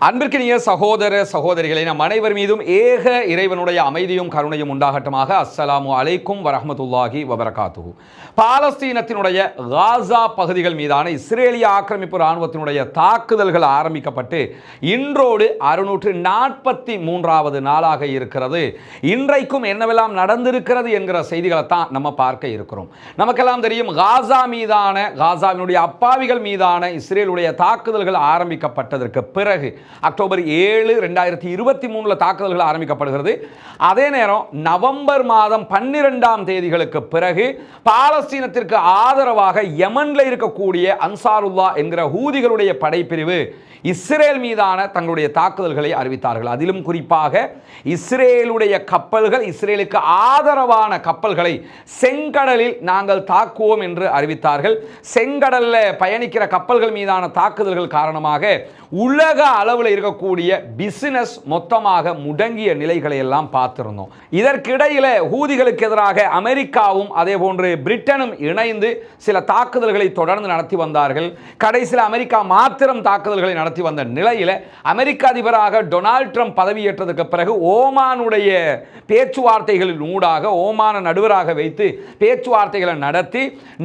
அன்பிற்கினிய சகோதர சகோதரிகளை நம் அனைவர் மீதும் ஏக இறைவனுடைய அமைதியும் கருணையும் உண்டாகட்டுமாக. அஸ்ஸலாமு அலைக்கும் வரஹ்மத்துல்லாஹி வபரகாத்துஹு. பாலஸ்தீனத்தினுடைய காசா பகுதிகள் மீதான இஸ்ரேலிய ஆக்கிரமிப்பு இராணுவத்தினுடைய தாக்குதல்கள் ஆரம்பிக்கப்பட்டு இன்றோடு 643வது நாளாக இருக்கிறது. இன்றைக்கும் என்னவெல்லாம் நடந்திருக்கிறது என்கிற செய்திகளை தான் நம்ம பார்க்க இருக்கிறோம். நமக்கெல்லாம் தெரியும், காசாவினுடைய அப்பாவிகள் மீதான இஸ்ரேலுடைய தாக்குதல்கள் ஆரம்பிக்கப்பட்டதற்கு பிறகு அக்டோபர் 7, 2023 தாக்குதல்கள் ஆரம்பிக்கப்படுகிறது. அதே நேரம் நவம்பர் மாதம் 12ஆம் தேதிகளுக்கு பிறகு பாலஸ்தீனத்திற்கு ஆதரவாக யமன்ல இருக்கக்கூடிய அன்சாருல்லா என்கிற ஹூதிகளுடைய படைப்பிரிவு இஸ்ரேல் மீதான தங்களுடைய தாக்குதல்களை அறிவித்தார்கள். அதிலும் குறிப்பாக இஸ்ரேலுடைய கப்பல்கள், இஸ்ரேலுக்கு ஆதரவான கப்பல்களை செங்கடலில் நாங்கள் தாக்குவோம் என்று அறிவித்தார்கள். செங்கடலில் பயணிக்கிற கப்பல்கள் மீதான தாக்குதல்கள் காரணமாக உலக அளவில் இருக்கக்கூடிய பிசினஸ் மொத்தமாக முடங்கிய நிலைகளை எல்லாம் பார்த்திருந்தோம். இதற்கிடையில் ஹூதிகளுக்கு எதிராக அமெரிக்காவும் அதே போன்று பிரிட்டனும் இணைந்து சில தாக்குதல்களை தொடர்ந்து நடத்தி வந்தார்கள். கடைசியில் அமெரிக்கா மாத்திரம் தாக்குதல்களை நடத்தி வந்த நிலையில் அமெரிக்க அதிபராக டொனால்ட் ட்ரம்ப் பதவியேற்றதற்கு பிறகு ஓமானுடைய பேச்சுவார்த்தைகளின் ஊடாக ஓமான நடுவராக வைத்து பேச்சுவார்த்தைகளை நடத்தி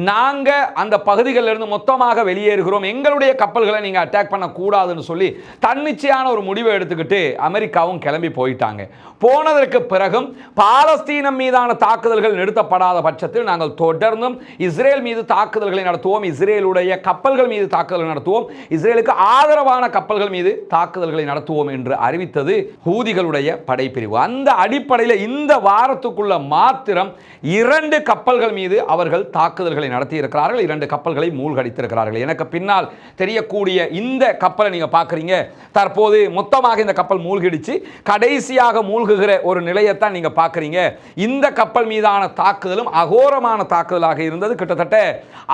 நாங்கள் அந்த பகுதிகளிலிருந்து மொத்தமாக வெளியேறுகிறோம், எங்களுடைய கப்பல்களை நீங்கள் அட்டாக் பண்ணக்கூடாதுன்னு சொல்லி தன்னிச்சையான ஒரு முடிவை எடுத்துக்கிட்டு அமெரிக்காவும் கிளம்பி போயிட்டாங்க. போனதற்கு பிறகும் பாலஸ்தீனம் மீதான தாக்குதல்கள் நிறுத்தப்படாத பட்சத்தில் நாங்கள் தொடர்ந்தும் இஸ்ரேல் மீது தாக்குதல்களை நடத்துவோம், இஸ்ரேலுடைய கப்பல்கள் மீது தாக்குதல்கள் நடத்துவோம், இஸ்ரேலுக்கு ஆதரவான கப்பல்கள் மீது தாக்குதல்களை நடத்துவோம் என்று அறிவித்தது ஹூதிகளுடைய படைப்பிரிவு. அந்த அடிப்படையில் இந்த வாரத்துக்குள்ள மாத்திரம் 2 கப்பல்கள் மீது அவர்கள் தாக்குதல்களை நடத்தி இருக்கிறார்கள். 2 கப்பல்களை மூழ்கடித்திருக்கிறார்கள். எனக்கு பின்னால் தெரியக்கூடிய இந்த கப்பலை நீங்க பார்க்குறீங்க. தற்போது மொத்தமாக இந்த கப்பல் மூழ்கிடுச்சு. கடைசியாக மூழ்குகிற ஒரு நிலையத்தான் நீங்க பார்க்குறீங்க. இந்த கப்பல் மீதான தாக்குதலும் அகோரமான தாக்குதலாக இருந்தது. கிட்டத்தட்ட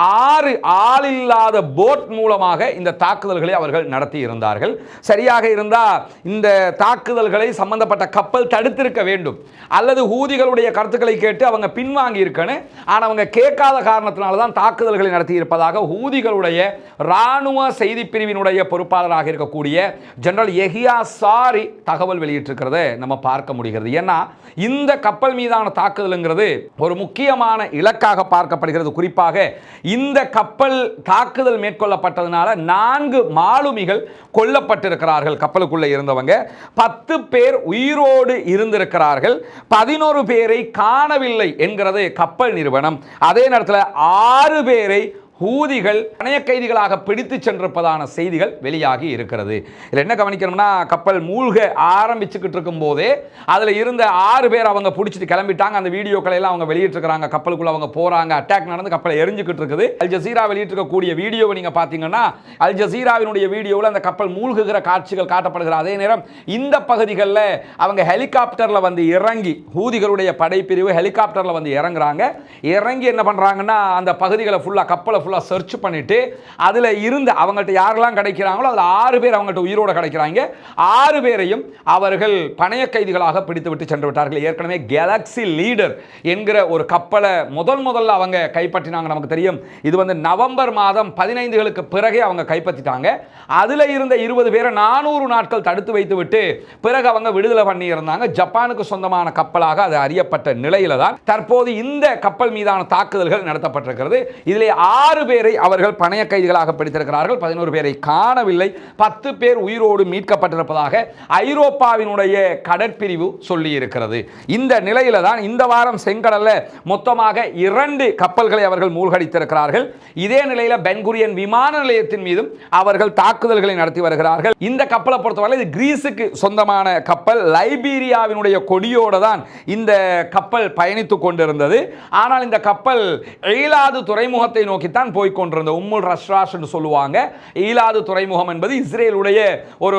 6 ஆளில்லாத போட் மூலமாக இந்த தாக்குதல்களை அவர்கள் நடத்தி இருந்தார்கள். சரியாக இருந்தால் இந்த தாக்குதல்களை சம்பந்தப்பட்ட கப்பல் தடுத்திருக்க வேண்டும், அல்லது ஹூதிகளுடைய கருத்துக்களை கேட்டு அவங்க பின்வாங்கி இருக்கணும். ஆனால் அவங்க கேட்காத காரணத்தினால தான் தாக்குதல்களை நடத்தி இருப்பதாக ஹூதிகளுடைய ராணுவ செய்தி பிரிவினுடைய பொறுப்பாளராக இருக்கக்கூடிய ஜெனரல் யஹியா சாரி தகவல் வெளியிட்டிருக்கிறத நம்ம பார்க்க முடிகிறது. ஏன்னா இந்த கப்பல் மீதான தாக்குதல்ங்கிறது ஒரு முக்கியமான இலக்காக பார்க்கப்படுகிறது. குறிப்பாக இந்த கப்பல் தாக்குதல் மேற்கொள்ளப்பட்டதனால 4 மாலுமிகள் கொல்லப்பட்டிருக்கிறார்கள். கப்பலுக்குள்ளே இருந்தவங்க 10 பேர் உயிரோடு இருந்திருக்கிறார்கள், 11 பேரை காணவில்லை என்கிறது கப்பல் நிறுவனம். அதே நேரத்தில் 6 பேரை ஹூதிகள் பணைய கைதிகளாக பிடித்து சென்றிருப்பதான செய்திகள் வெளியாகி இருக்கிறது. இதில் என்ன கவனிக்கணும்னா, கப்பல் மூழ்க ஆரம்பிச்சுக்கிட்டு இருக்கும் போதே அதில் இருந்த 6 பேர் அவங்க பிடிச்சிட்டு கிளம்பிட்டாங்க. அந்த வீடியோக்களை எல்லாம் அவங்க வெளியிட்டிருக்கிறாங்க. கப்பலுக்குள்ள அவங்க போறாங்க, அட்டாக் நடந்து கப்பலை எரிஞ்சுக்கிட்டு இருக்குது. அல் ஜசீரா வெளியிட்டிருக்கக்கூடிய வீடியோவை நீங்க பார்த்தீங்கன்னா, அல் ஜசீராவினுடைய வீடியோவில் அந்த கப்பல் மூழ்குகிற காட்சிகள் காட்டப்படுகிற அதே நேரம் இந்த பகுதிகளில் அவங்க ஹெலிகாப்டர்ல வந்து இறங்கி, ஹூதிகளுடைய படைப்பிரிவு ஹெலிகாப்டர்ல வந்து இறங்குறாங்க. இறங்கி என்ன பண்றாங்கன்னா, அந்த பகுதிகளை ஃபுல்லா கப்பலை சர்ச் பண்ணிட்டு அதுல இருந்து அவங்கள்ட்ட யாரெல்லாம் கிடைக்கிறாங்களோ அதுல 6 பேர் அவங்கள்ட்ட உயிரோட கிடைக்கிறாங்க. 6 பேரையும் அவர்கள் பணைய கைதிகளாக பிடித்து விட்டு சென்று விட்டார்கள். ஏற்கனவே கேலக்ஸி லீடர் என்கிற ஒரு கப்பலை முதல்ல அவங்க கைப்பற்றினாங்க. நமக்கு தெரியும், இது வந்து நவம்பர் மாதம் 15களுக்கு பிறகே அவங்க கைப்பற்றிட்டாங்க. அதுல இருந்த 20 பேரை 400 நாட்கள் தடுத்து வைத்து விட்டு பிறகு அவங்க விடுதலை பண்ணி இருந்தாங்க. ஜப்பானுக்கு சொந்தமான கப்பலாக அது அறியப்பட்ட நிலையில தான் தற்போது இந்த கப்பல் மீதான தாக்குதல்கள் நடத்தப்பட்டிருக்கிறது. இதிலே 6 பேரை அவர்கள் பணைய கைதிகளாக பிடித்திருக்கிறார்கள், 11 பேரை காணவில்லை, 10 பேர் உயிரோடு மீட்கப்பட்டிருப்பதாக ஐரோப்பாவினுடைய கடற்பிரிவு சொல்லி இருக்கிறது. இந்த நிலையில தான் இந்த வாரம் செங்கடல்ல மொத்தமாக 2 கப்பல்களை அவர்கள் மூழ்கடித்திருக்கிறார்கள். இதே நிலையில பென்குரியன் விமான நிலையத்தின் மீதும் அவர்கள் தாக்குதல்களை நடத்தி வருகிறார்கள். இந்த கப்பலை பொறுத்தவரை இது கிரீஸுக்கு சொந்தமான கப்பல். லைபீரியாவினுடைய கொடியோடு தான் இந்த கப்பல் பயணித்துக் கொண்டிருந்தது. ஆனால் இந்த கப்பல் எயிலாது துறைமுகத்தை நோக்கித்தான் போய்கொண்டிருந்த உம்முல் ரஷ்ராஷ் என்று சொல்லுவாங்க. ஈலாது துறைமுகம் என்பது இஸ்ரேலுடைய ஒரு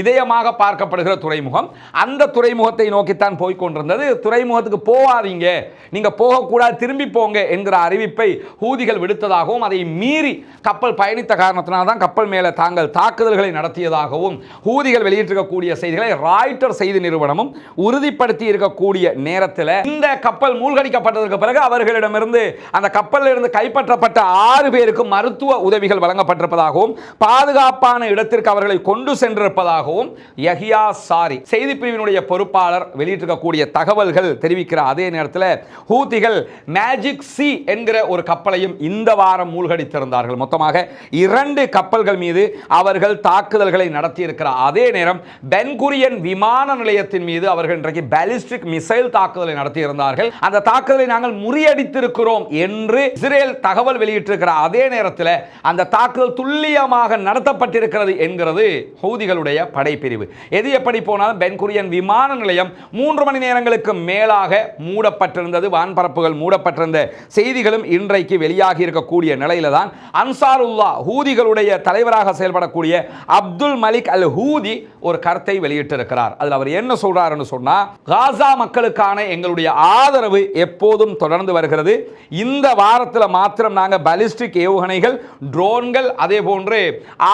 இதயமாக பார்க்கப்படுகிற துறைமுகம். அந்த துறைமுகத்தை நோக்கித்தான் போய்கொண்டிருந்தது. துறைமுகத்துக்கு போகாதீங்க, நீங்க போகக்கூடாது, திரும்பி போங்க என்கிற அறிவிப்பை ஹூதிகள் விடுத்ததாகவும் அதை மீறி கப்பல் பயணித்த காரணத்தினால் தான் கப்பல் மேலே தாங்கள் தாக்குதல்களை நடத்தியதாகவும் ஹூதிகள் வெளியிட்டிருக்கக்கூடிய செய்திகளை ராய்ட்டர் செய்தி நிறுவனமும் உறுதிப்படுத்தி இருக்கக்கூடிய நேரத்தில் இந்த கப்பல் மூழ்கடிக்கப்பட்டதற்கு பிறகு அவர்களிடமிருந்து அந்த கப்பலில் இருந்து கைப்பற்றப்பட்ட 6 பேருக்கு மருத்துவ உதவிகள் வழங்கப்பட்டிருப்பதாகவும் பாதுகாப்பான இடத்திற்கு அவர்களை கொண்டு சென்றிருப்பதாகவும் யஹ்யா சாரி செய்தி பிரிவினுடைய பொறுப்பாளர் வெளியிட்டிருக்கக்கூடிய தகவல்கள் தெரிவிக்கிற அதே நேரத்தில் ஹூதிகள் மேஜிக் சி என்கிற ஒரு கப்பலையும் இந்த வாரம் மூழ்கடித்திருந்தார்கள். மொத்தமாக 2 கப்பல்கள் மீது அவர்கள் தாக்குதல்களை நடத்தியிருக்கிற அதே நேரம் பென்குரியன் விமான நிலையத்தின் மீது அவர்கள் இன்றைக்கு பாலிஸ்டிக் மிசைல் தாக்குதலை நடத்தியிருந்தார்கள். அந்த தாக்குதலை நாங்கள் முறியடித்திருக்கிறோம் என்று இஸ்ரேல் தகவல் வெளியிட்டிருக்கிற அதே நேரத்தில் அந்த தாக்குதல் துல்லியமாக நடத்தப்பட்டிருக்கிறது என்கிறது ஹூதிகளுடைய படைப்பிரிவு. எது எப்படி போனாலும் பென்குரியன் விமான நிலையம் 3 மணி நேரங்களுக்கு மேலாக மூடப்பட்டிருந்தது, வான்பரப்புகள் மூடப்பட்டிருந்த செய்திகளும் இன்றைக்கு வெளியாகி இருக்கக்கூடிய நிலையில தான் அன்சாருல்லா ஹூதிகளுடைய தலைவராக செயல்படக்கூடிய அப்துல் மலிக் அல் ஹூதி ஒரு கருத்தை வெளியிட்டிருக்கிறார். அதில் அவர் என்ன சொல்றாருன்னு சொன்னா, காசா மக்களுக்கான எங்களுடைய ஆதரவு எப்போதும் தொடர்ந்து வருகிறது. இந்த வாரத்தில் மாத்திரம் நாங்கள் பாலிஸ்டிக் ஏவுகணைகள், ட்ரோன்கள், அதே போன்று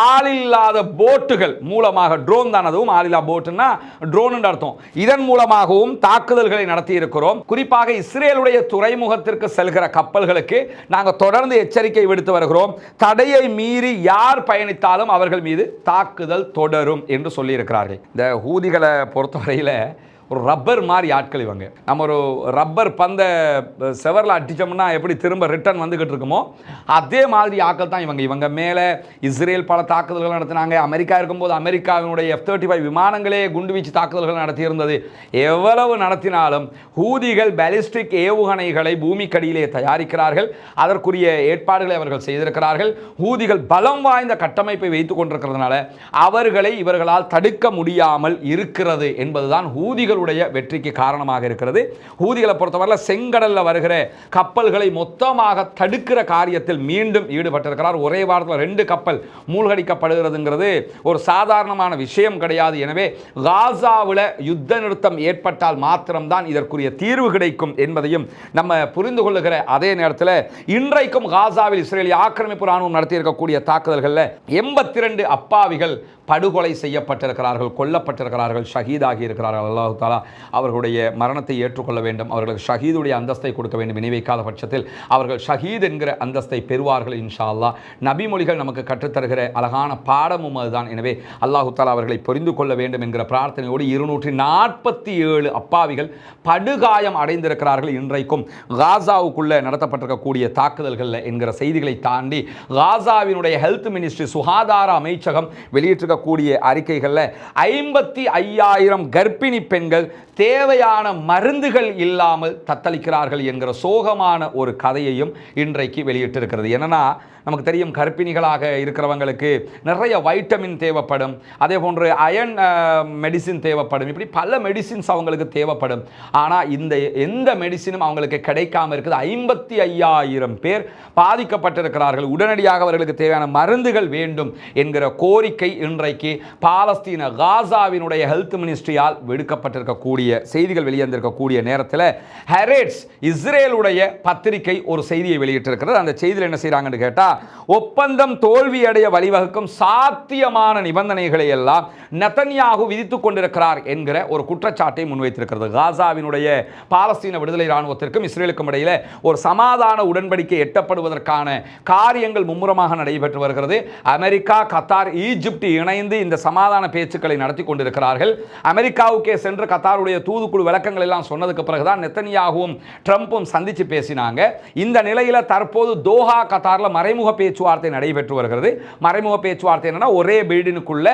ஆளில்லாத போட்டுகள் மூலமாக, ட்ரோன் தான் அதுவும் ஆளில்லா போட்டுன்னா ட்ரோன் அர்த்தம், இதன் மூலமாகவும் தாக்குதல்களை நடத்தி இருக்கிறோம். குறிப்பாக இஸ்ரேலுடைய துறைமுகத்திற்கு செல்கிற கப்பல்களுக்கு நாங்கள் தொடர்ந்து எச்சரிக்கை விடுத்து வருகிறோம். தடையை மீறி யார் பயணித்தாலும் அவர்கள் மீது தாக்குதல் தொடரும் என்று சொல்லியிருக்கிறார்கள். இந்த ஹூதிகளை பொறுத்தவரையில் ஒரு ரப்பர் மாதிரி ஆட்கள் இவங்க. நம்ம ஒரு ரப்பர் பந்தை செவரில் அடித்தோம்னா எப்படி திரும்ப ரிட்டர்ன் வந்துக்கிட்டு இருக்குமோ அதே மாதிரி ஆட்கள் தான் இவங்க. இவங்க மேலே இஸ்ரேல் பல தாக்குதல்கள் நடத்தினாங்க. அமெரிக்கா இருக்கும்போது அமெரிக்காவினுடைய F-35 விமானங்களே குண்டுவீச்சு தாக்குதல்கள் நடத்தியிருந்தது. எவ்வளவு நடத்தினாலும் ஹூதிகள் பாலிஸ்டிக் ஏவுகணைகளை பூமிக்கடியிலே தயாரிக்கிறார்கள். அதற்குரிய ஏற்பாடுகளை அவர்கள் செய்திருக்கிறார்கள். ஹூதிகள் பலம் வாய்ந்த கட்டமைப்பை வைத்துக் கொண்டிருக்கிறதுனால அவர்களை இவர்களால் தடுக்க முடியாமல் இருக்கிறது என்பதுதான் ஹூதிகள் வெற்றிக்கு காரணமாக இருக்கிறது. ஹூதிகளை பொறுத்தவரை செங்கடல்ல வருகிற கப்பல்களை மொத்தமாக தடுக்கிற காரியத்தில் மீண்டும் ஈடுபட்டிருக்கிறார். ஒரே வாரத்தில் 2 கப்பல் மூழ்கடிக்கப்படுகிறதுங்கிறது ஒரு சாதாரணமான விஷயம் கிடையாது. எனவே காசாவில் யுத்த நிறுத்தம் ஏற்பட்டால் மாத்திரம்தான் இதற்குரிய தீர்வு கிடைக்கும் என்பதையும் நம்ம புரிந்து கொள்ளுகிற அதே நேரத்தில் இன்றைக்கும் காசாவில் இஸ்ரேலிய ஆக்கிரமிப்பு ராணுவம் நடத்தியிருக்கக்கூடிய தாக்குதல்களில் 82 அப்பாவிகள் படுகொலை செய்யப்பட்டிருக்கிறார்கள், கொல்லப்பட்டிருக்கிறார்கள், ஷஹீதாகி இருக்கிறார்கள். அல்லாஹ் தஆலா அவர்களுடைய மரணத்தை ஏற்றுக்கொள்ள வேண்டும், அவர்களுக்கு ஷஹீதுடைய அந்தஸ்தை கொடுக்க வேண்டும். இணைவைக்காத பட்சத்தில் அவர்கள் ஷஹீத் என்கிற அந்தஸ்தை பெறுவார்கள் இன்ஷா அல்லாஹ். நபிமொழிகள் நமக்கு கற்றுத்தருகிற அழகான பாடமும் அதுதான். எனவே அல்லாஹ் தஆலா அவர்களை புரிந்து கொள்ள வேண்டும் என்கிற பிரார்த்தனையோடு 247 அப்பாவிகள் படுகாயம் அடைந்திருக்கிறார்கள் இன்றைக்கும் காசாவுக்குள்ளே நடத்தப்பட்டிருக்கக்கூடிய தாக்குதல்கள் என்கிற செய்திகளை தாண்டி காசாவினுடைய ஹெல்த் மினிஸ்ட்ரி, சுகாதார அமைச்சகம் வெளியிட்டிருக்க கூடிய அறிக்கைகளில் 55,000 கர்ப்பிணி பெண்கள் தேவையான மருந்துகள் இல்லாமல் தத்தளிக்கிறார்கள் என்கிற சோகமான ஒரு கதையையும் இன்றைக்கு வெளியிட்டிருக்கிறது. என்னன்னா, நமக்கு தெரியும் கர்ப்பிணிகளாக இருக்கிறவங்களுக்கு நிறைய வைட்டமின் தேவைப்படும், அதே போன்று அயன் மெடிசின் தேவைப்படும், இப்படி பல மெடிசின்ஸ் அவங்களுக்கு தேவைப்படும். ஆனால் எந்த மெடிசினும் அவங்களுக்கு கிடைக்காம இருக்குது. 55,000 பேர் பாதிக்கப்பட்டிருக்கிறார்கள். உடனடியாக அவர்களுக்கு தேவையான மருந்துகள் வேண்டும் என்கிற கோரிக்கை இன்றைக்கு பாலஸ்தீன காசாவினுடைய ஹெல்த் மினிஸ்ட்ரியால் விடுக்கப்பட்டிருக்கக்கூடிய செய்திகள் வெளியேந்திருக்கக்கூடிய நேரத்தில் ஹெரேட்ஸ் இஸ்ரேலுடைய பத்திரிகை ஒரு செய்தியை வெளியிட்டிருக்கிறது. அந்த செய்தியில் என்ன செய்கிறாங்கன்னு கேட்டால், ஒப்பந்தம் தோல்வியடைய வழிவகுக்கும் சாத்தியமான நிபந்தனைகளை எல்லாம் நெதன்யாகு விதித்துக் கொண்டிருக்கிறார் என்கிற ஒரு குற்றச்சாட்டை முன்வைத்திருக்கிறது. காசாவினுடைய பாலஸ்தீன விடுதலை இராணுவத்திற்கும் இஸ்ரேலுக்கும் இடையில ஒரு சமாதான உடன்படிக்கை எட்டப்படுவதற்கான காரியங்கள் மும்முரமாக நடைபெற்று வருகிறது. அமெரிக்கா, கத்தார், ஈஜிப்ட் இணைந்து இந்த சமாதான பேச்சுக்களை நடத்தி கொண்டிருக்கிறார்கள். அமெரிக்காவுக்கே சென்று கத்தாருடைய தூதுக்குழு விளக்கங்கள் எல்லாம் சொன்னதுக்கு பிறகுதான் நெதன்யாகுவும் ட்ரம்பும் சந்திச்சு பேசினாங்க. இந்த நிலையில தற்போது தோஹா கத்தாரில் மறைமுக பேச்சுவார்த்தை நடைபெற்று வருகிறது. மறைமுக பேச்சுவார்த்தை என்னன்னா, ஒரே பில்டிங்குள்ள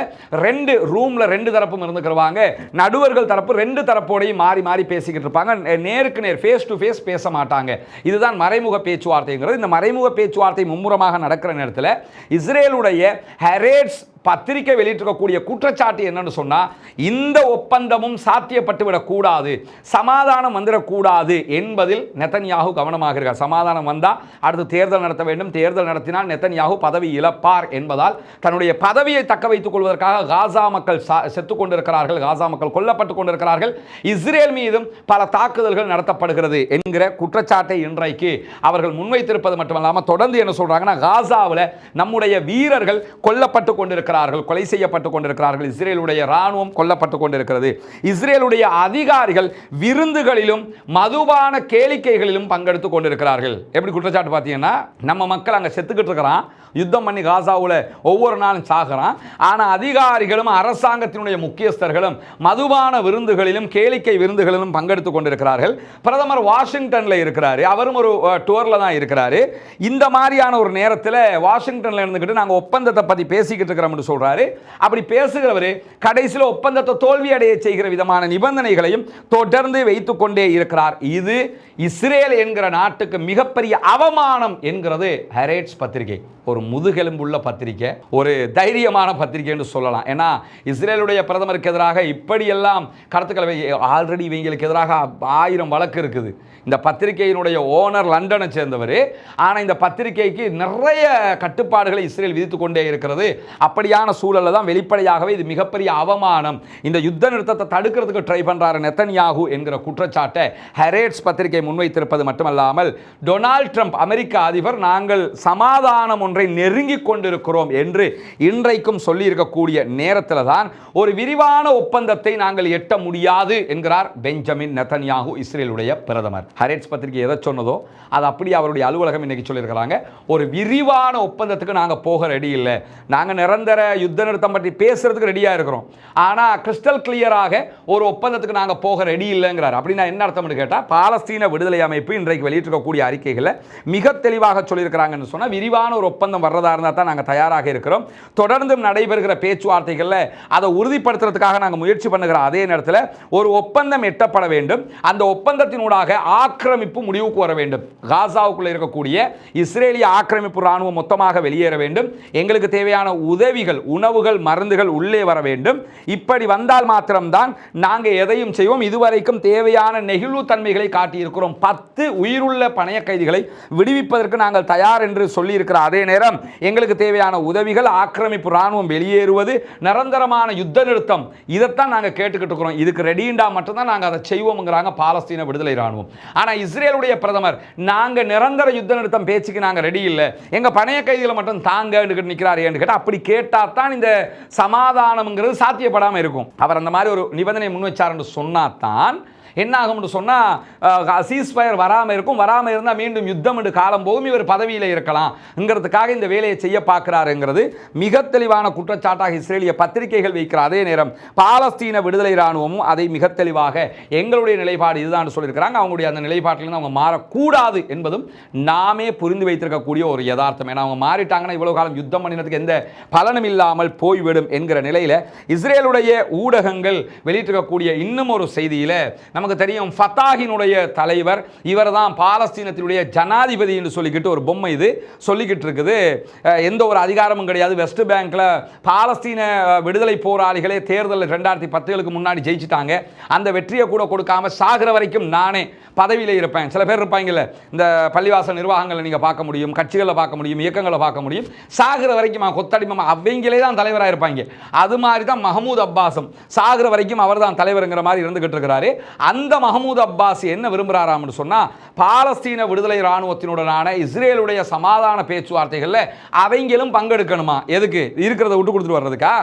2 ரூம்ல 2 தரப்பும் இருந்துக்கிறவாங்க. நடுவர்கள் தரப்பு 2 தரப்போடையும் மாறி மாறி பேசிக்கிட்டு இருப்பாங்க. நேருக்கு நேர் ஃபேஸ் டு ஃபேஸ் பேச மாட்டாங்க. இதுதான் மறைமுக பேச்சுவார்த்தைங்கிறது. இந்த மறைமுக பேச்சுவார்த்தை மும்முரமாக நடக்கிற நேரத்தில் இஸ்ரேலுடைய ஹெரேட்ஸ் பத்திரிகை வெளியிட்டிருக்கக்கூடிய குற்றச்சாட்டு என்னன்னு சொன்னா, இந்த ஒப்பந்தமும் சாத்தியப்பட்டுவிடக் கூடாது, சமாதானம் வந்துடக்கூடாது என்பதில் நெதன்யாகு கவனமாக இருக்கார். சமாதானம் வந்தா அடுத்து தேர்தல் நடத்த வேண்டும், தேர்தல் நடத்தினால் நெதன்யாகு பதவி இழப்பார் என்பதால் தன்னுடைய பதவியை தக்க வைத்துக் கொள்வதற்காக காசா மக்கள் செத்துக் கொண்டிருக்கிறார்கள், காசா மக்கள் கொல்லப்பட்டுக் கொண்டிருக்கிறார்கள், இஸ்ரேல் மீதும் பல தாக்குதல்கள் நடத்தப்படுகிறது என்கிற குற்றச்சாட்டை இன்றைக்கு அவர்கள் முன்வைத்திருப்பது மட்டுமல்லாமல் தொடர்ந்து என்ன சொல்றாங்கன்னா, காசாவில் நம்முடைய வீரர்கள் கொல்லப்பட்டுக் கொண்டிருக்கிறார்கள், இருக்கிறார்கள், கொலை செய்யப்பட்டு கொண்டிருக்கிறார்கள். இஸ்ரேலுடைய இராணுவம் கொல்லப்பட்டு கொண்டிருக்கிறது. இஸ்ரேலுடைய அதிகாரிகள் விருந்துகளிலும் மதுபான கேளிக்கைகளிலும் பங்கெடுத்து கொண்டிருக்கிறார்கள். எப்படி குற்றச்சாட்டு பார்த்தீங்கன்னா, நம்ம மக்கள் அங்கே செத்துக்கிட்டு இருக்கிறான், யுத்தம் பண்ணி காசாவில் ஒவ்வொரு நாளும் சாகிறான். ஆனால் அதிகாரிகளும் அரசாங்கத்தினுடைய முக்கியஸ்தர்களும் மதுபான விருந்துகளிலும் கேளிக்கை விருந்துகளிலும் பங்கெடுத்து கொண்டிருக்கிறார்கள். பிரதமர் வாஷிங்டனில் இருக்கிறாரு, அவரும் ஒரு டூரில் தான் இருக்கிறாரு. இந்த மாதிரியான ஒரு நேரத்தில் வாஷிங்டனில் இருந்துக்கிட்டு நாங்கள் ஒப்பந்தத்தை பற்றி பேசிக்கிட்டு இருக்கிறோம்னு சொல்கிறாரு. அப்படி பேசுகிறவர் கடைசியில் ஒப்பந்தத்தை தோல்வி அடைய செய்கிற விதமான நிபந்தனைகளையும் தொடர்ந்து வைத்துக் கொண்டே இருக்கிறார். இது இஸ்ரேல் என்கிற நாட்டுக்கு மிகப்பெரிய அவமானம் என்கிறது ஹெரேட்ஸ் பத்திரிகை. ஒரு முதுகெலும்புள்ள பத்திரிகை, ஒரு தைரியமான பத்திரிகை என்று சொல்லலாம். ஏன்னா இஸ்ரேலுடைய பிரதமருக்கு எதிராக இப்படியெல்லாம் கருத்துக்களை, ஆல்ரெடி இவங்களுக்கு எதிராக 1000 வழக்கு இருக்குது. இந்த பத்திரிகையினுடைய ஓனர் லண்டனை சேர்ந்தவர். ஆனால் இந்த பத்திரிகைக்கு நிறைய கட்டுப்பாடுகளை இஸ்ரேல் விதித்து கொண்டே இருக்கிறது. அப்படியான சூழலில் தான் வெளிப்படையாகவே இது மிகப்பெரிய அவமானம், இந்த யுத்த நிறுத்தத்தை தடுக்கிறதுக்கு ட்ரை பண்ணுறாரு நெத்தன்யாகு என்கிற குற்றச்சாட்டை ஹெரேட்ஸ் பத்திரிகை முன்வைத்திருப்பது மட்டுமல்லாமல், டொனால்ட் ட்ரம்ப் அமெரிக்க அதிபர் நாங்கள் சமாதானம் ஒன்றை நெருங்கிக் கொண்டிருக்கிறோம் என்று இன்றைக்கும் சொல்லி இருக்கக்கூடிய நேரத்தில் தான் ஒரு விரிவான ஒப்பந்தத்தை நாங்கள் எட்ட முடியாது என்கிறார் பெஞ்சமின் நெத்தன்யாகு, இஸ்ரேலுடைய பிரதமர். ஹெரேட்ஸ் பத்திரிகை எதை சொன்னதோ அது அப்படி அவருடைய அலுவலகம் இன்னைக்கு சொல்லியிருக்கிறாங்க. ஒரு விரிவான ஒப்பந்தத்துக்கு நாங்கள் போக ரெடி இல்லை, நாங்கள் நிரந்தர யுத்த நிறுத்தம் பற்றி பேசுறதுக்கு ரெடியாக இருக்கிறோம், ஆனால் கிறிஸ்டல் கிளியராக ஒரு ஒப்பந்தத்துக்கு நாங்கள் போக ரெடி இல்லைங்கிறார். அப்படின்னா என்ன அர்த்தம்னு கேட்டால், பாலஸ்தீன விடுதலை அமைப்பு இன்றைக்கு வெளியிட்டிருக்கக்கூடிய அறிக்கைகளை மிக தெளிவாக சொல்லியிருக்கிறாங்கன்னு சொன்னால், விரிவான ஒரு ஒப்பந்தம் வர்றதா இருந்தால் தான் நாங்கள் தயாராக இருக்கிறோம், தொடர்ந்தும் நடைபெறுகிற பேச்சுவார்த்தைகளில் அதை உறுதிப்படுத்துறதுக்காக நாங்கள் முயற்சி பண்ணுகிற அதே நேரத்தில் ஒரு ஒப்பந்தம் எட்டப்பட வேண்டும். அந்த ஒப்பந்தத்தினூடாக ஆக்கிரமிப்பு முடிவுக்கு வர வேண்டும். காசாவுக்குள்ள இருக்கக்கூடிய இஸ்ரேலிய ஆக்கிரமிப்பு ராணுவம் மொத்தமாக வெளியேற வேண்டும். எங்களுக்கு தேவையான உதவிகள், உணவுகள், மருந்துகள் உள்ளே வர வேண்டும். இப்படி வந்தால் மாத்திரம்தான் நாங்கள் எதையும் செய்வோம். இதுவரைக்கும் தேவையான நெகிழ்வு தன்மைகளை காட்டியிருக்கிறோம். 10 உயிருள்ள பணைய கைதிகளை விடுவிப்பதற்கு நாங்கள் தயார் என்று சொல்லி இருக்கிற அதே நேரம் எங்களுக்கு தேவையான உதவிகள், ஆக்கிரமிப்பு ராணுவம் வெளியேறுவது, நிரந்தரமான யுத்த நிறுத்தம், இதைத்தான் நாங்கள் கேட்டுக்கிட்டு இருக்கிறோம். இதுக்கு ரெடிண்டா மட்டும்தான் நாங்கள் அதை செய்வோம்ங்கிறாங்க பாலஸ்தீன விடுதலை ராணுவம். ஆனால் இஸ்ரேலுடைய பிரதமர் நாங்க நிரந்தர யுத்த நிறுத்தம் பேச்சுக்கு நாங்க ரெடி இல்லை, எங்க பணைய கைதிகளை மட்டும் தாங்க நிற்கிறார் என்று கேட்டால், அப்படி கேட்டால் தான் இந்த சமாதானம்ங்கிறது சாத்தியப்படாமல் இருக்கும். அவர் அந்த மாதிரி ஒரு நிபந்தனை முன் வச்சார் என்று சொன்னாதான் என்ன ஆகும்னு சொன்னால் சீஸ்ஃபயர் வராமல் இருக்கும். வராமல் இருந்தால் மீண்டும் யுத்தம் என்று காலம் போகும், இவர் பதவியில் இருக்கலாம்ங்கிறதுக்காக இந்த வேலையை செய்ய பார்க்கிறாருங்கிறது மிக தெளிவான குற்றச்சாட்டாக இஸ்ரேலிய பத்திரிகைகள் வைக்கிற அதே நேரம் பாலஸ்தீன விடுதலை இராணுவமும் அதை மிக தெளிவாக எங்களுடைய நிலைப்பாடு இதுதான் சொல்லியிருக்கிறாங்க. அவங்களுடைய அந்த நிலைப்பாட்டிலிருந்து அவங்க மாறக்கூடாது என்பதும் நாமே புரிந்து வைத்திருக்கக்கூடிய ஒரு யதார்த்தம். ஏன்னா அவங்க மாறிட்டாங்கன்னா இவ்வளவு காலம் யுத்தம் பண்ணினதுக்கு எந்த பலனும் இல்லாமல் போய்விடும் என்கிற நிலையில் இஸ்ரேலுடைய ஊடகங்கள் வெளியிட்டிருக்கக்கூடிய இன்னும் ஒரு செய்தியில் நமக்கு தெரியும், ஃபத்தாஹினுடைய தலைவர் இவர் தான் பாலஸ்தீனத்தினுடைய ஜனாதிபதி என்று சொல்லிக்கிட்டு ஒரு பொம்மை இது சொல்லிக்கிட்டு இருக்குது. எந்த ஒரு அதிகாரமும் கிடையாது. வெஸ்ட் பேங்க்ல பாலஸ்தீன விடுதலை போராளிகளே தேர்தலில் 2010க்கு முன்னாடி ஜெயிச்சிட்டாங்க. அந்த வெற்றியை கூட கொடுக்காம சாகிற வரைக்கும் நானே பதவியில் இருப்பேன். சில பேர் இருப்பாங்கல்ல, இந்த பள்ளிவாசல் நிர்வாகங்களை நீங்கள் பார்க்க முடியும், கட்சிகளை பார்க்க முடியும், இயக்கங்களை பார்க்க முடியும், சாகிற வரைக்கும் கொத்தடிமை அவங்களே தான் தலைவராக இருப்பாங்க. அது மாதிரி தான் மஹமூத் அப்பாஸும் சாகிற வரைக்கும் அவர் தான் தலைவருங்கிற மாதிரி இருந்துகிட்டு இருக்கிறாரு. அந்த மஹமூத் அப்பாஸ் என்ன விரும்புகிறாராம்னு சொன்னா, பாலஸ்தீன விடுதலை இராணுவத்தினுடனான இஸ்ரேலுடைய சமாதான பேச்சுவார்த்தைகளில் அவங்களும் பங்கெடுக்கணுமா? எதுக்கு? இருக்கிறத விட்டு கொடுத்துட்டு வர்றதுக்கா?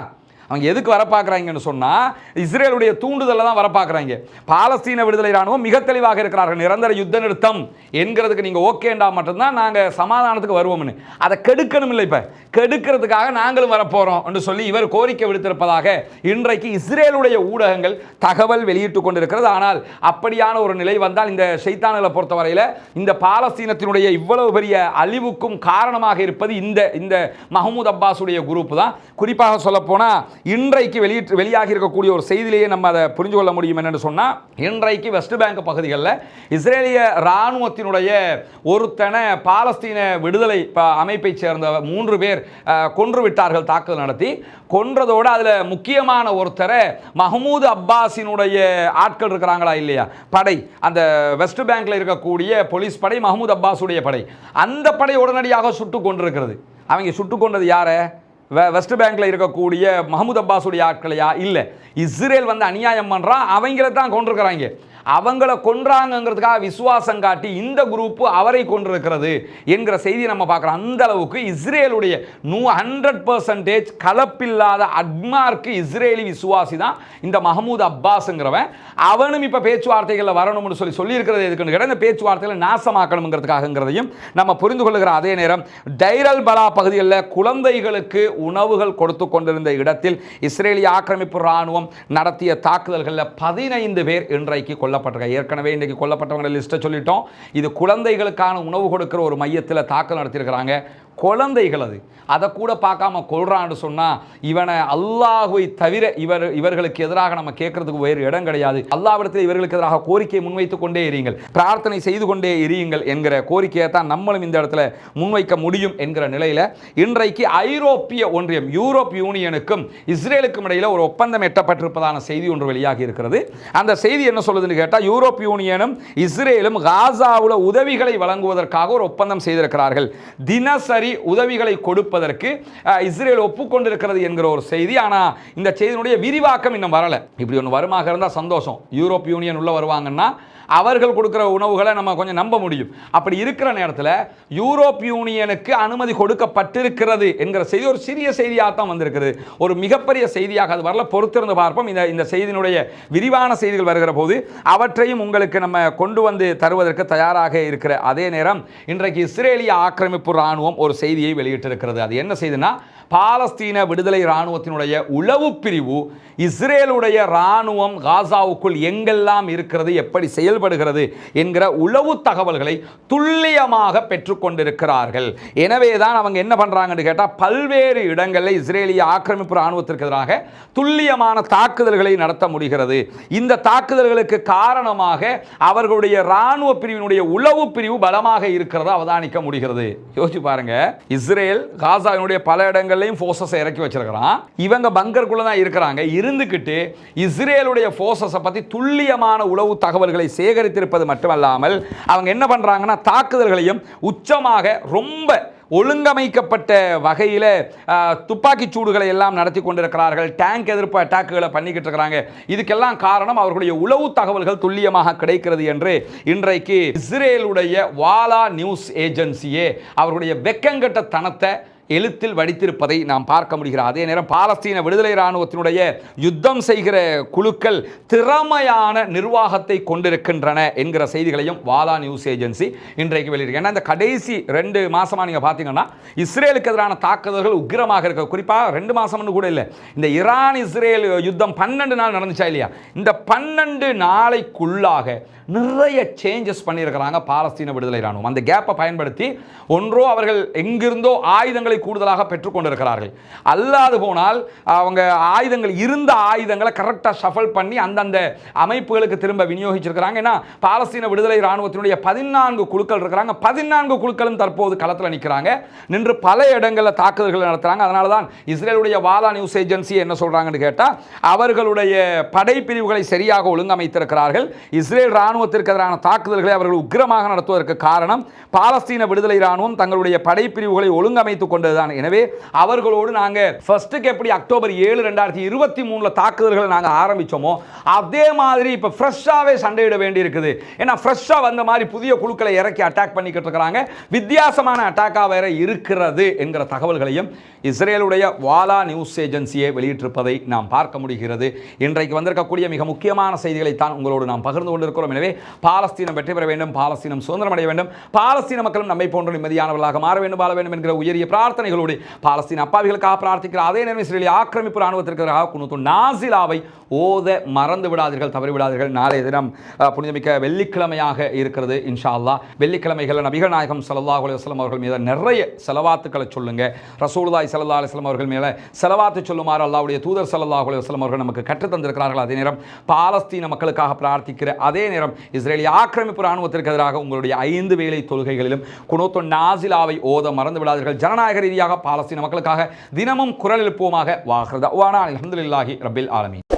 அவங்க எதுக்கு வர பார்க்குறாங்கன்னு சொன்னால், இஸ்ரேலுடைய தூண்டுதலில் தான் வர பார்க்குறாங்க. பாலஸ்தீன விடுதலை இராணுவம் மிக தெளிவாக இருக்கிறார்கள், நிரந்தர யுத்த நிறுத்தம் என்கிறதுக்கு நீங்கள் ஓகேண்டா மட்டும்தான் நாங்கள் சமாதானத்துக்கு வருவோம்னு. அதை கெடுக்கணும் இல்லை, இப்போ கெடுக்கிறதுக்காக நாங்களும் வரப்போகிறோம் என்று சொல்லி இவர் கோரிக்கை விடுத்திருப்பதாக இன்றைக்கு இஸ்ரேலுடைய ஊடகங்கள் தகவல் வெளியிட்டு கொண்டிருக்கிறது. ஆனால் அப்படியான ஒரு நிலை வந்தால் இந்த ஷைத்தான்களை பொறுத்தவரையில் இந்த பாலஸ்தீனத்தினுடைய இவ்வளவு பெரிய அழிவுக்கும் காரணமாக இருப்பது இந்த மஹமூத் அப்பாஸுடைய குரூப் தான். குறிப்பாக சொல்லப்போனால் இன்றைக்கு வெளியாகி இருக்கக்கூடிய ஒரு செய்தியிலேயே நம்ம அதை புரிஞ்சு கொள்ள முடியும். என்னன்னு சொன்னால், இன்றைக்கு வெஸ்ட் பேங்க் பகுதிகளில் இஸ்ரேலிய இராணுவத்தினுடைய ஒருத்தனை பாலஸ்தீன விடுதலை அமைப்பை சேர்ந்த 3 பேர் கொன்று விட்டார்கள், தாக்குதல் நடத்தி. கொன்றதோடு அதில் முக்கியமான ஒருத்தரை மஹமூத் அப்பாஸினுடைய ஆட்கள் இருக்கிறாங்களா இல்லையா, படை, அந்த வெஸ்ட் பேங்க்ல இருக்கக்கூடிய போலீஸ் படை மஹமூத் அப்பாஸுடைய படை, அந்த படை உடனடியாக சுட்டு கொண்டிருக்கிறது. அவங்க சுட்டு கொண்டது யாரை? வெஸ்ட் பேங்க்ல இருக்கக்கூடிய மஹமூத் அப்பாஸுடைய ஆட்களையா? இல்லை, இஸ்ரேல் வந்து அநியாயம் பண்ணுறான், அவங்கள தான் கொண்டிருக்கிறாங்க. அவங்கள கொன்றாங்கிறதுக்காக விசுவாசம் காட்டி இந்த குரூப் அவரை கொண்டிருக்கிறது என்கிற செய்தி நம்ம பார்க்கிறோம். அந்த அளவுக்கு இஸ்ரேலுடைய 100% கலப்பில்லாத அட்மார்க்கு இஸ்ரேலி விசுவாசி தான் இந்த மஹமூத் அப்பாஸ்ங்கிறவன். அவனும் இப்ப பேச்சுவார்த்தைகளில் வரணும்னு சொல்லி இருக்கிறது எதுக்குன்னு கேட்டால் இந்த பேச்சுவார்த்தைகளை நாசமாக்கணுங்கிறதுக்காகங்கிறதையும் நம்ம புரிந்து கொள்ளுகிற அதே நேரம் டைர் அல் பலா பகுதிகளில் குழந்தைகளுக்கு உணவுகள் கொடுத்து கொண்டிருந்த இடத்தில் இஸ்ரேலிய ஆக்கிரமிப்பு ராணுவம் நடத்திய தாக்குதல்களில் 15 பேர் இன்றைக்கு கொல்லப்பட்டிருக்காங்க. ஏற்கனவே இன்றைக்கு கொல்லப்பட்டவங்க லிஸ்ட்டை சொல்லிட்டோம். இது குழந்தைகளுக்கான உணவு கொடுக்கிற ஒரு மையத்தில் தாக்குதல் நடத்தியிருக்கிறாங்க. குழந்தைகள் அதை கூட பார்க்காம கொள்றான்னு சொன்னா இவனை அல்லாஹ்வை தவிர இவர்களுக்கு எதிராக நம்ம கேட்கறதுக்கு வேறு இடம் கிடையாது. அல்லாஹ்விடத்தில் இவர்களுக்கு எதிராக கோரிக்கையை முன்வைத்துக் கொண்டே இருங்கள், பிரார்த்தனை செய்து கொண்டே இருங்கள் என்கிற கோரிக்கையை தான் நம்மளும் இந்த இடத்துல முன்வைக்க முடியும் என்கிற நிலையில இன்றைக்கு ஐரோப்பிய ஒன்றியம் யூரோப் யூனியனுக்கும் இஸ்ரேலுக்கும் இடையில ஒரு ஒப்பந்தம் எட்டப்பட்டிருப்பதான செய்தி ஒன்று வெளியாகி இருக்கிறது. அந்த செய்தி என்ன சொல்லுதுன்னு கேட்டால் யூரோப் யூனியனும் இஸ்ரேலும் காசாவுல உதவிகளை வழங்குவதற்காக ஒரு ஒப்பந்தம் செய்திருக்கிறார்கள். தினசரி உதவிகளை கொடுப்பதற்கு இஸ்ரேல் ஒப்புக்கொண்டிருக்கிறது என்கிற ஒரு செய்தி. ஆனால் இந்த செய்தியினுடைய விரிவாக்கம் இன்னும் வரல. இப்படி ஒன்று வருமாக இருந்தால் சந்தோஷம். யூரோப் யூனியன் உள்ள வருவாங்கன்னா அவர்கள் கொடுக்கிற உணவுகளை நம்ம கொஞ்சம் நம்ப முடியும். அப்படி இருக்கிற நேரத்தில் யூரோப் யூனியனுக்கு அனுமதி கொடுக்கப்பட்டிருக்கிறது என்கிற செய்தி ஒரு சிறிய செய்தியாக தான் வந்திருக்கிறது. ஒரு மிகப்பெரிய செய்தியாக அது வரல. பொறுத்திருந்து பார்ப்போம். இந்த செய்தியினுடைய விரிவான செய்திகள் வருகிற போது அவற்றையும் உங்களுக்கு நம்ம கொண்டு வந்து தருவதற்கு தயாராக இருக்கிற அதே நேரம் இன்றைக்கு இஸ்ரேலிய ஆக்கிரமிப்பு ராணுவம் ஒரு செய்தியை வெளியிட்டிருக்கிறது. அது என்ன செய்தினா, பாலஸ்தீன விடுதலை ராணுவத்தினுடைய உளவு பிரிவு இஸ்ரேலுடைய ராணுவம் காசாவுக்குள் எங்கெல்லாம் இருக்கிறது, எப்படி செயல்படுகிறது என்கிற உளவு தகவல்களை துல்லியமாக பெற்றுக்கொண்டிருக்கிறார்கள். எனவே தான் அவங்க என்ன பண்றாங்கன்னு கேட்டால் பல்வேறு இடங்களில் இஸ்ரேலிய ஆக்கிரமிப்பு ராணுவத்திற்கு எதிராக துல்லியமான தாக்குதல்களை நடத்த முடிகிறது. இந்த தாக்குதல்களுக்கு காரணமாக அவர்களுடைய ராணுவ பிரிவினுடைய உளவு பிரிவு பலமாக இருக்கிறதா அவதானிக்க முடிகிறது. யோசிச்சு பாருங்க, இஸ்ரேல் காசாவினுடைய பல இடங்கள் போர்சஸ் இறக்கி வச்சிருக்கிறான். இவங்க பங்கருக்குள்ள தான் இருக்கிறாங்க. இருந்துகிட்டு இஸ்ரேலுடைய போர்சஸை பத்தி துல்லியமான உளவு தகவல்களை சேகரித்திருப்பது மட்டுமல்லாமல் அவங்க என்ன பண்றாங்கன்னா தாக்குதல்களையும் உச்சமாக ரொம்ப ஒழுங்கமைக்கப்பட்ட வகையில் துப்பாக்கி சூடுகளை எல்லாம் நடத்தி கொண்டிருக்கிறார்கள். டேங்க் எதிர்ப்பு அட்டாக்குகளை பண்ணிக்கிட்டு இருக்கிறாங்க. இதுக்கெல்லாம் காரணம் அவர்களுடைய உளவு தகவல்கள் துல்லியமாக கிடைக்கிறது என்று இன்றைக்கு இஸ்ரேலுடைய வாலா நியூஸ் ஏஜென்சியே அவர்களுடைய வெக்கங்கட்ட தனத்தை எழுத்தில் வடித்திருப்பதை நாம் பார்க்க முடிகிறது. அதே நேரம் பாலஸ்தீன விடுதலை ராணுவத்தினுடைய யுத்தம் செய்கிற குழுக்கள் திறமையான நிர்வாகத்தை கொண்டிருக்கின்றன என்கிற செய்திகளையும் வாலா நியூஸ் ஏஜென்சி இன்றைக்கு வெளியிருக்கு. ஏன்னா இந்த கடைசி 2 மாசமா நீங்க பார்த்தீங்கன்னா இஸ்ரேலுக்கு எதிரான தாக்குதல்கள் உக்கிரமாக இருக்க, குறிப்பாக 2 மாசம்னு கூட இல்லை, இந்த ஈரான் இஸ்ரேல் யுத்தம் 12 நாள் நடந்துச்சா இல்லையா, இந்த 12 நாளைக்குள்ளாக நிறைய சேஞ்சஸ் பண்ணியிருக்கிறாங்க பாலஸ்தீன விடுதலை ராணுவம். அந்த கேப்பை பயன்படுத்தி ஒன்றோ அவர்கள் எங்கிருந்தோ ஆயுதங்களை கூடுதலாக பெற்றுக்கொண்டிருக்கிறார்கள், அல்லாது போனால் அவங்க இருந்த ஆயுதங்களை கரெக்டாக ஷஃபல் பண்ணி அந்தந்த அமைப்புகளுக்கு திரும்ப விநியோகிச்சிருக்கிறாங்க. ஏன்னா பாலஸ்தீன விடுதலை ராணுவத்தினுடைய 14 குழுக்கள் இருக்கிறாங்க. 14 குழுக்களும் தற்போது களத்தில் நிற்கிறாங்க, நின்று பல இடங்களில் தாக்குதல்கள் நடத்துறாங்க. அதனால தான் இஸ்ரேலுடைய வாலா நியூஸ் ஏஜென்சி என்ன சொல்றாங்கன்னு கேட்டால் அவர்களுடைய படைப்பிரிவுகளை சரியாக ஒழுங்கமைத்திருக்கிறார்கள். இஸ்ரேல் ராணுவத்திற்கு எதிரான தாக்குதல்களை அவர்கள் உக்கிரமாக நடத்துவதற்கு காரணம் பாலஸ்தீன விடுதலை ராணுவம் தங்களுடைய படைப்பிரிவுகளை ஒழுங்கமைத்துக் கொண்டதுதான். எனவே அவர்களோடு நாங்கள் ஃபர்ஸ்ட்டுக்கு எப்படி அக்டோபர் 7, 2023 தாக்குதல்களை நாங்கள் ஆரம்பித்தோமோ அதே மாதிரி இப்போ ஃப்ரெஷ்ஷாகவே சண்டையிட வேண்டி இருக்குது. ஏன்னா ஃப்ரெஷ்ஷாக வந்த மாதிரி புதிய குழுக்களை இறக்கி அட்டாக் பண்ணிக்கிட்டு இருக்கிறாங்க. வித்தியாசமான அட்டாக்காக வேற இருக்கிறது என்கிற தகவல்களையும் இஸ்ரேலுடைய வாலா நியூஸ் ஏஜென்சியை வெளியிட்டிருப்பதை நாம் பார்க்க முடிகிறது. இன்றைக்கு வந்திருக்கக்கூடிய மிக முக்கியமான செய்திகளை தான் உங்களோடு நாம் பகிர்ந்து கொண்டிருக்கிறோம். எனவே பாலஸ்தீனம் வெற்றி பெற வேண்டும், பாலஸ்தீனம் சுதந்திரம் அடைய வேண்டும், பாலஸ்தீன மக்களும் நம்மை போன்ற நிம்மதியானவர்களாக மாற வேண்டும், வாழ வேண்டும் என்கிற உயரிய பிரார்த்தனைகளோடு பாலஸ்தீன அப்பாவிகளுக்காக பிரார்த்திக்கிற அதே நேரம் இஸ்ரேலிய ஆக்கிரமிப்பு ராணுவத்திற்கு எதிராக குனூத்து நாசிலாவை ஓத மறந்து விடாதீர்கள், தவறி விடாதீர்கள். நாளைய தினம் புனிதமிக்க வெள்ளிக்கிழமையாக இருக்கிறது. இன்ஷா அல்லாஹ் வெள்ளிக்கிழமைகள் நபிகள் நாயகம் ஸல்லல்லாஹு அலைஹி வஸல்லம் அவர்கள் மீது நிறைய செலவாத்துக்களை சொல்லுங்க. ரசூலுல்லாஹி ஸல்லல்லாஹு அலைஹி வஸல்லம் அவர்கள் மேலே செலவாத்து சொல்லுமாறு அல்லாஹ்வுடைய தூதர் ஸல்லல்லாஹு அலைஹி வஸல்லம் அவர்கள் நமக்கு கற்றுத் தந்திருக்கிறார்கள். அதே நேரம் பாலஸ்தீன மக்களுக்காக பிரார்த்திக்கிற அதே நேரம் இஸ்ரேலிய ஆக்கிரமிப்பு ராணுவத்திற்கு எதிராக உங்களுடைய 5 வேளை தொழுகைகளிலும் குனூத்து நாசிலாவை ஓத மறந்து விடாதீர்கள். ஜனநாயக ரீதியாக பாலஸ்தீன மக்களுக்காக தினமும் குரல் எழுப்புவோமாக. வாஹிர் தஅவானா அல்ஹம்துலில்லாஹி ரப்பில் ஆலமீன்.